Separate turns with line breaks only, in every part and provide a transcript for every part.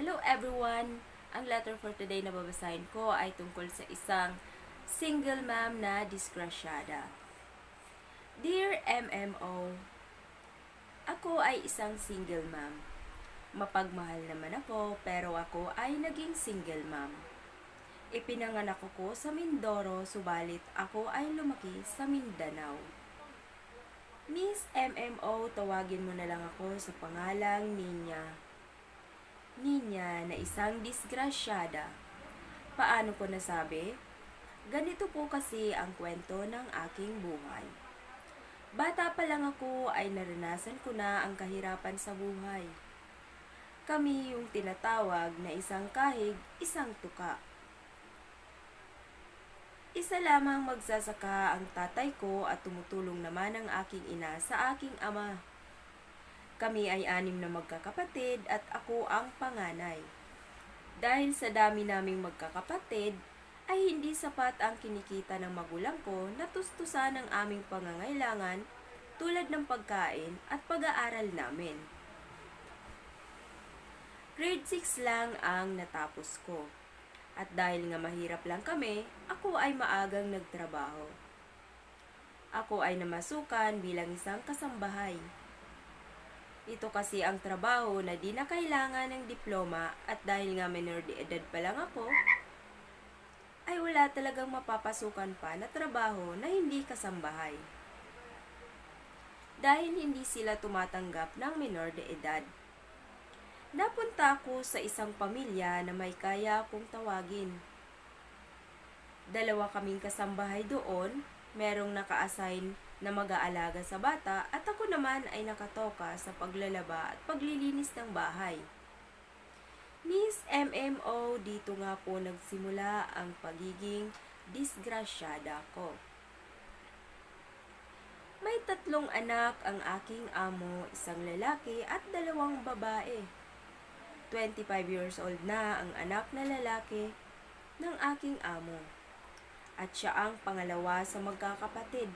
Hello everyone! Ang letter for today na babasahin ko ay tungkol sa isang single mom na disgrasyada. Dear MMO, ako ay isang single mom. Mapagmahal naman ako pero ako ay naging single mom. Ipinanganak ako sa Mindoro subalit ako ay lumaki sa Mindanao. Miss MMO, tawagin mo na lang ako sa pangalang Ninya na isang disgrasyada. Paano ko nasabi? Ganito po kasi ang kwento ng aking buhay. Bata pa lang ako ay naranasan ko na ang kahirapan sa buhay. Kami yung tinatawag na isang kahig, isang tuka. Isa lamang magsasaka ang tatay ko at tumutulong naman ang aking ina sa aking ama. Kami ay 6 na magkakapatid at ako ang panganay. Dahil sa dami naming magkakapatid, ay hindi sapat ang kinikita ng magulang ko na tustusan ang aming pangangailangan tulad ng pagkain at pag-aaral namin. Grade 6 lang ang natapos ko. At dahil nga mahirap lang kami, ako ay maagang nagtrabaho. Ako ay namasukan bilang isang kasambahay. Ito kasi ang trabaho na di na kailangan ng diploma at dahil nga minor de edad pa lang ako, ay wala talagang mapapasukan pa na trabaho na hindi kasambahay. Dahil hindi sila tumatanggap ng minor de edad. Napunta ako sa isang pamilya na may kaya akong tawagin. 2 kaming kasambahay doon, merong naka-assign na mag-aalaga sa bata at ako naman ay nakatoka sa paglalaba at paglilinis ng bahay. Miss MMO, dito nga po nagsimula ang pagiging disgrasyada ko. May 3 anak ang aking amo, isang lalaki at 2 babae. 25 years old na ang anak na lalaki ng aking amo. At siya ang pangalawa sa magkakapatid.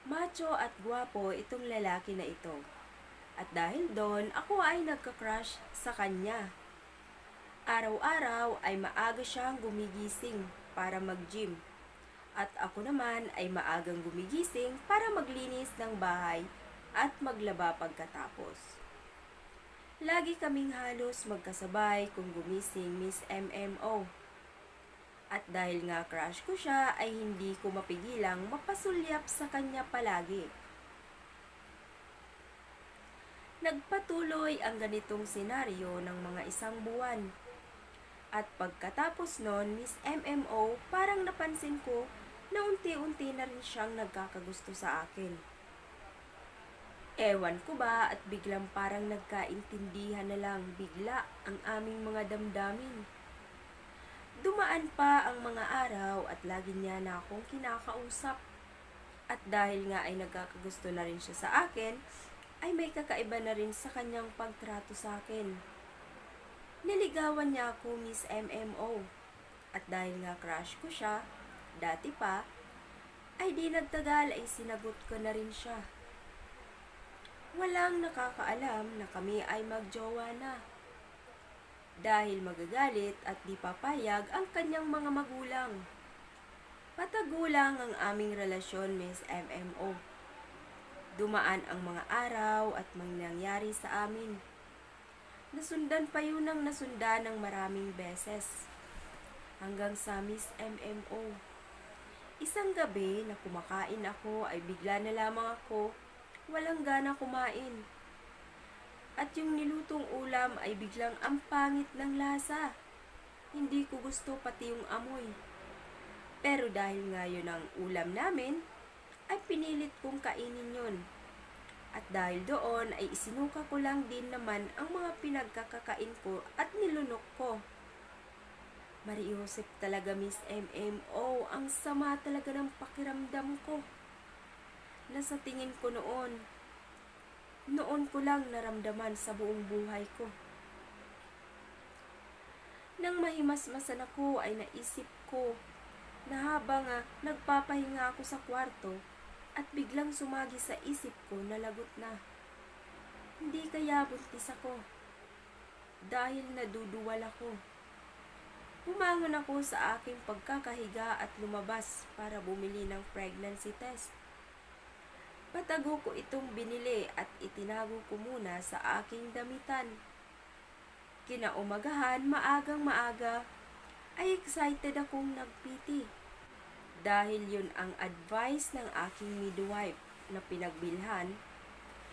Macho at gwapo itong lalaki na ito. At dahil doon, ako ay nagka-crush sa kanya. Araw-araw ay maaga siyang gumigising para mag-gym. At ako naman ay maagang gumigising para maglinis ng bahay at maglaba pagkatapos. Lagi kaming halos magkasabay kung gumising Miss MMO. At dahil nga crush ko siya ay hindi ko mapigilang mapasulyap sa kanya palagi. Nagpatuloy ang ganitong senaryo ng mga 1 buwan. At pagkatapos nun, Miss MMO, parang napansin ko na unti-unti na rin siyang nagkakagusto sa akin. Ewan ko ba at biglang parang nagkaintindihan na lang bigla ang aming mga damdamin. Dumaan pa ang mga araw at lagi niya na akong kinakausap. At dahil nga ay nagkakagusto na rin siya sa akin, ay may kakaiba na rin sa kanyang pagtrato sa akin. Niligawan niya ako, Miss MMO. At dahil nga crush ko siya, dati pa, ay di nagtagal ay sinagot ko na rin siya. Walang nakakaalam na kami ay magjowa na. Dahil magagalit at di papayag ang kanyang mga magulang. Patagulang ang aming relasyon, Miss MMO. Dumaan ang mga araw at nangyari sa amin. Nasundan pa yun ng nasundan ng maraming beses. Hanggang sa Miss MMO. Isang gabi na kumakain ako ay bigla na lamang ako walang gana kumain. At yung nilutong ulam ay biglang ang pangit ng lasa. Hindi ko gusto pati yung amoy. Pero dahil nga yun ang ulam namin, ay pinilit kong kainin yun. At dahil doon ay isinuka ko lang din naman ang mga pinagkakakain ko at nilunok ko. Mariusip talaga, Miss MMO, ang sama talaga ng pakiramdam ko. Nasa tingin ko noon ko lang naramdaman sa buong buhay ko. Nang mahimasmasan ako ay naisip ko na habang nagpapahinga ako sa kwarto at biglang sumagi sa isip ko na lagot na. Hindi kaya buntis ako. dahil naduduwal ako. Bumangon ako sa aking pagkakahiga at lumabas para bumili ng pregnancy test. Patago ko itong binili at itinago ko muna sa aking damitan. Kinaumagahan, maagang maaga, ay excited akong nagpiti. Dahil yun ang advice ng aking midwife na pinagbilhan,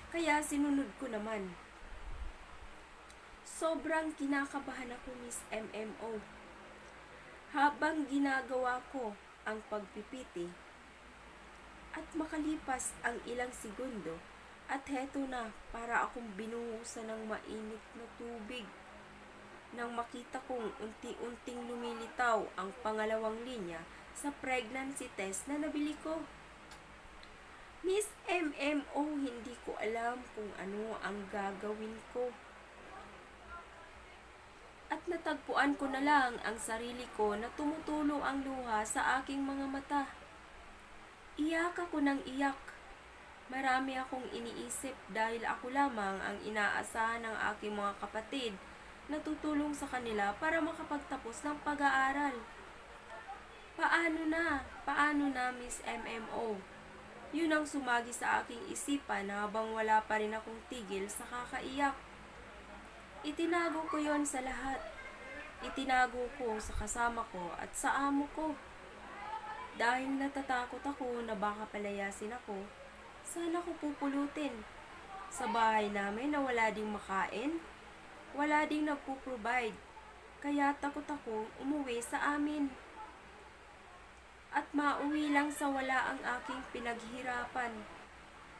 kaya sinunod ko naman. Sobrang kinakabahan ako, Miss MMO. Habang ginagawa ko ang pagpipiti, at makalipas ang ilang segundo, at heto na, para akong binuhusan ng mainit na tubig. Nang makita kong unti-unting lumilitaw ang pangalawang linya sa pregnancy test na nabili ko. Miss MMO, hindi ko alam kung ano ang gagawin ko. At natagpuan ko na lang ang sarili ko na tumutulo ang luha sa aking mga mata. Iyak ako ng iyak. Marami akong iniisip dahil ako lamang ang inaasahan ng aking mga kapatid na tutulong sa kanila para makapagtapos ng pag-aaral. Paano na, Miss MMO? Yun ang sumagi sa aking isipan habang wala pa rin akong tigil sa kakaiyak. Itinago ko yon sa lahat. Itinago ko sa kasama ko at sa amo ko. Dahil natatakot ako na baka palayasin ako, sana ko pupulutin. Sa bahay namin na wala ding makain, wala ding nagpo-provide, kaya takot ako umuwi sa amin. At mauwi lang sa wala ang aking pinaghirapan.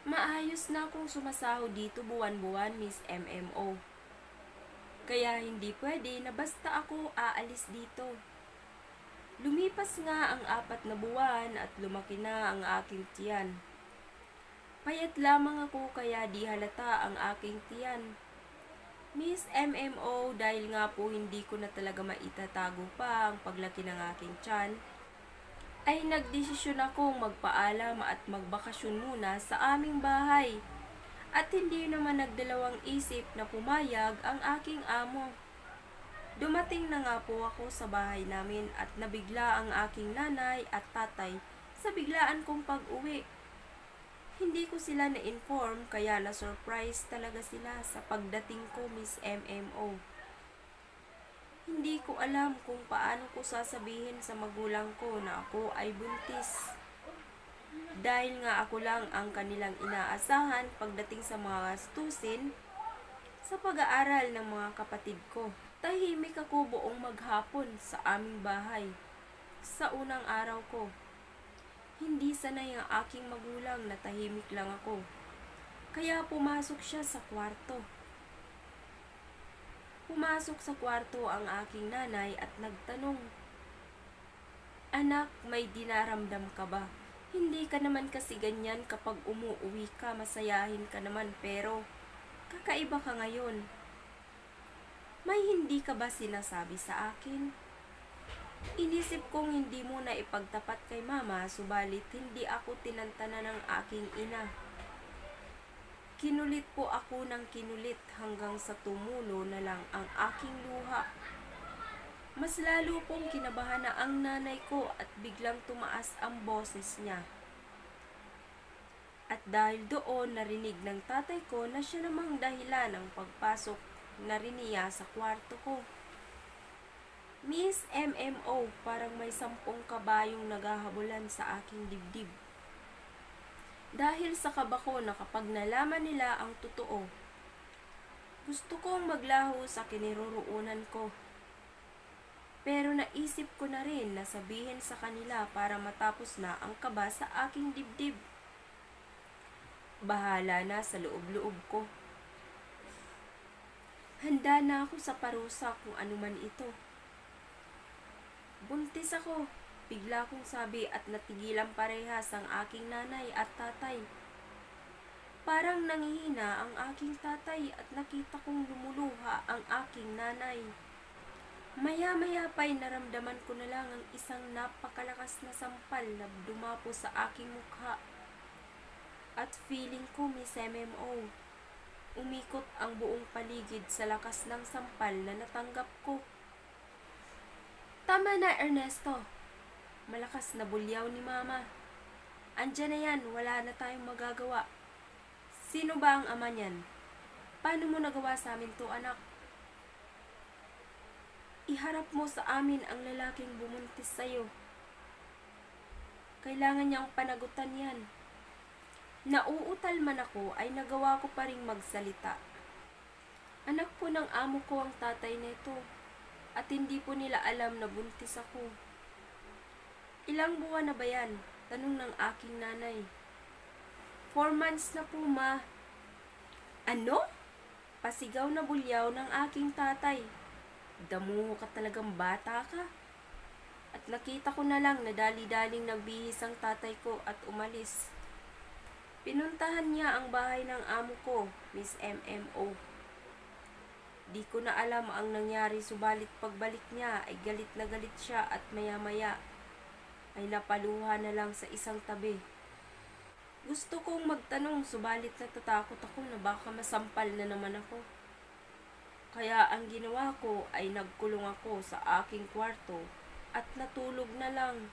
Maayos na akong sumasahod dito buwan-buwan, Miss MMO. Kaya hindi pwede na basta ako aalis dito. Lumipas nga ang 4 na buwan at lumaki na ang aking tiyan. Payat lamang ako kaya di halata ang aking tiyan. Miss MMO, dahil nga po hindi ko na talaga maitatago pa ang paglaki ng aking tiyan, ay nagdesisyon akong magpaalam at magbakasyon muna sa aming bahay. At hindi naman nagdalawang isip na pumayag ang aking amo. Dumating na nga po ako sa bahay namin at nabigla ang aking nanay at tatay sa biglaan kong pag-uwi. Hindi ko sila na-inform kaya na-surprise talaga sila sa pagdating ko, Miss MMO. Hindi ko alam kung paano ko sasabihin sa magulang ko na ako ay buntis. Dahil nga ako lang ang kanilang inaasahan pagdating sa mga gastusin sa pag-aaral ng mga kapatid ko. Tahimik ako buong maghapon sa aming bahay. Sa unang araw ko, hindi sanay ang aking magulang na tahimik lang ako. Kaya pumasok siya sa kwarto. Pumasok sa kwarto ang aking nanay at nagtanong, "Anak, may dinaramdam ka ba? Hindi ka naman kasi ganyan kapag umuuwi ka, masayahin ka naman pero kakaiba ka ngayon. May hindi ka ba sinasabi sa akin?" Inisip kong hindi mo na ipagtapat kay mama, subalit hindi ako tinantana ng aking ina. Kinulit po ako ng kinulit hanggang sa tumulo na lang ang aking luha. Mas lalo pong kinabahan na ang nanay ko at biglang tumaas ang boses niya. At dahil doon narinig ng tatay ko na siya namang dahilan ng pagpasok na rin niya sa kwarto ko. Miss MMO, parang may 10 kabayong naghahabulan sa aking dibdib. Dahil sa kaba ko na kapag nalaman nila ang totoo, gusto kong maglaho sa kiniroroonan ko. Pero naisip ko na rin na sabihin sa kanila para matapos na ang kaba sa aking dibdib. Bahala na sa loob-loob ko. Handa na ako sa parusa kung anuman ito. Buntis ako, bigla kong sabi at natigilan parehas ang aking nanay at tatay. Parang nangihina ang aking tatay at nakita kong lumuluha ang aking nanay. Maya-maya pa'y naramdaman ko na lang ang isang napakalakas na sampal na dumapo sa aking mukha. At feeling ko, Miss MMO, Umikot ang buong paligid sa lakas ng sampal na natanggap ko. Tama na, Ernesto. Malakas na bulyaw ni Mama. Andiyan na yan, wala na tayong magagawa. Sino ba ang ama niyan? Paano mo nagawa sa amin to, anak? Iharap mo sa amin ang lalaking bumuntis sa'yo. Kailangan niyang panagutan yan. Nauutal man ako ay nagawa ko pa ring magsalita. Anak po ng amo ko ang tatay nito at hindi po nila alam na buntis ako. Ilang buwan na ba yan? Tanong ng aking nanay. 4 months na po, ma. Ano? Pasigaw na bulyaw ng aking tatay. Damuho ka talagang bata ka. At nakita ko na lang na dali-daling nagbihis ang tatay ko at umalis. Pinuntahan niya ang bahay ng amo ko, Miss MMO. Di ko na alam ang nangyari, subalit pagbalik niya ay galit na galit siya at maya-maya ay napaluha na lang sa isang tabi. Gusto kong magtanong, subalit natatakot ako na baka masampal na naman ako. Kaya ang ginawa ko ay nagkulong ako sa aking kwarto at natulog na lang.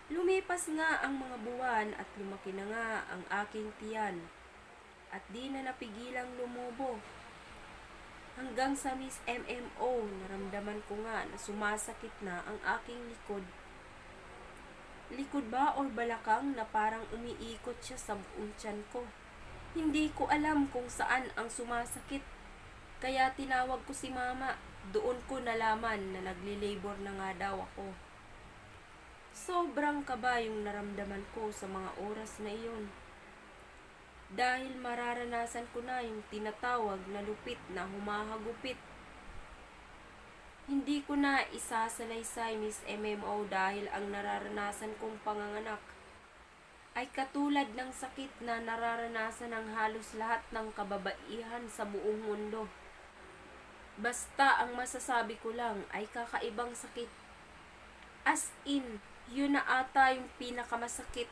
Lumipas nga ang mga buwan at lumaki na nga ang aking tiyan at di na napigilang lumubo. Hanggang sa Miss MMO, naramdaman ko nga na sumasakit na ang aking likod. Likod ba o balakang na parang umiikot siya sa buong tiyan ko. Hindi ko alam kung saan ang sumasakit. Kaya tinawag ko si Mama. Doon ko nalaman na nagli-labor na nga daw ako. Sobrang kaba yung naramdaman ko sa mga oras na iyon. Dahil mararanasan ko na yung tinatawag na lupit na humahagupit. Hindi ko na isasalaysay, Miss MMO, dahil ang nararanasan kong panganganak ay katulad ng sakit na nararanasan ng halos lahat ng kababaihan sa buong mundo. Basta ang masasabi ko lang ay kakaibang sakit. As in, yun na ata yung pinakamasakit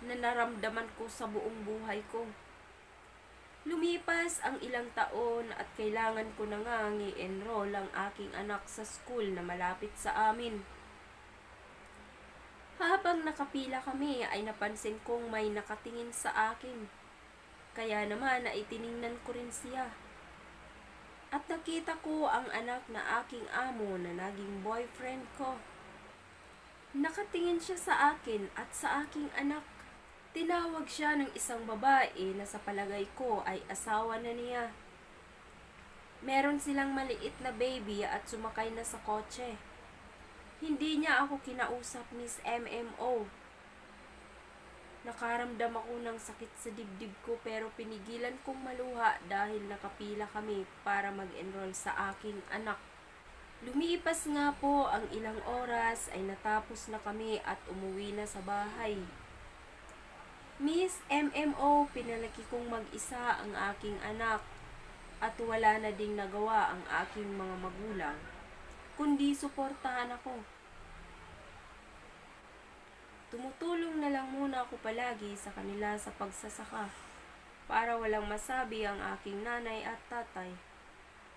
na naramdaman ko sa buong buhay ko. Lumipas ang ilang taon at kailangan ko na nga i-enroll ang aking anak sa school na malapit sa amin. Habang nakapila kami ay napansin kong may nakatingin sa akin. Kaya naman ay tiningnan ko rin siya. At nakita ko ang anak na aking amo na naging boyfriend ko. Nakatingin siya sa akin at sa aking anak. Tinawag siya ng isang babae na sa palagay ko ay asawa na niya. Meron silang maliit na baby at sumakay na sa kotse. Hindi niya ako kinausap, Miss MMO. Nakaramdam ako ng sakit sa dibdib ko pero pinigilan kong maluha dahil nakapila kami para mag-enroll sa aking anak. Lumipas nga po ang ilang oras ay natapos na kami at umuwi na sa bahay. Miss MMO, pinalaki kong mag-isa ang aking anak at wala na ding nagawa ang aking mga magulang, kundi suportahan ako. Tumutulong na lang muna ako palagi sa kanila sa pagsasaka para walang masabi ang aking nanay at tatay.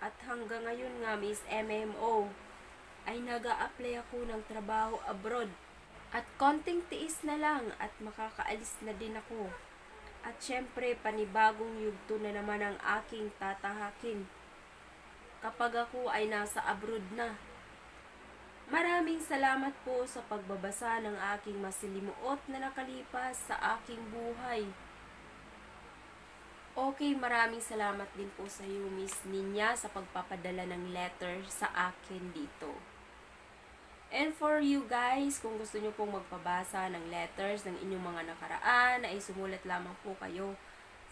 At hanggang ngayon nga, Miss MMO, ay nag-a-apply ako ng trabaho abroad. At konting tiis na lang at makakaalis na din ako. At syempre, panibagong yugto na naman ang aking tatahakin kapag ako ay nasa abroad na. Maraming salamat po sa pagbabasa ng aking masilimuot na nakalipas sa aking buhay. Okay, maraming salamat din po sa iyo, Miss Ninya, sa pagpapadala ng letter sa akin dito. And for you guys, kung gusto nyo pong magpabasa ng letters ng inyong mga nakaraan, ay sumulat lamang po kayo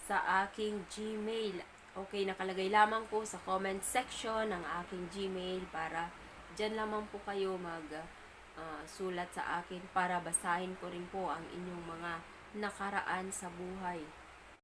sa aking Gmail. Okay, nakalagay lamang po sa comment section ng aking Gmail para dyan lamang po kayo sulat sa akin para basahin ko rin po ang inyong mga nakaraan sa buhay.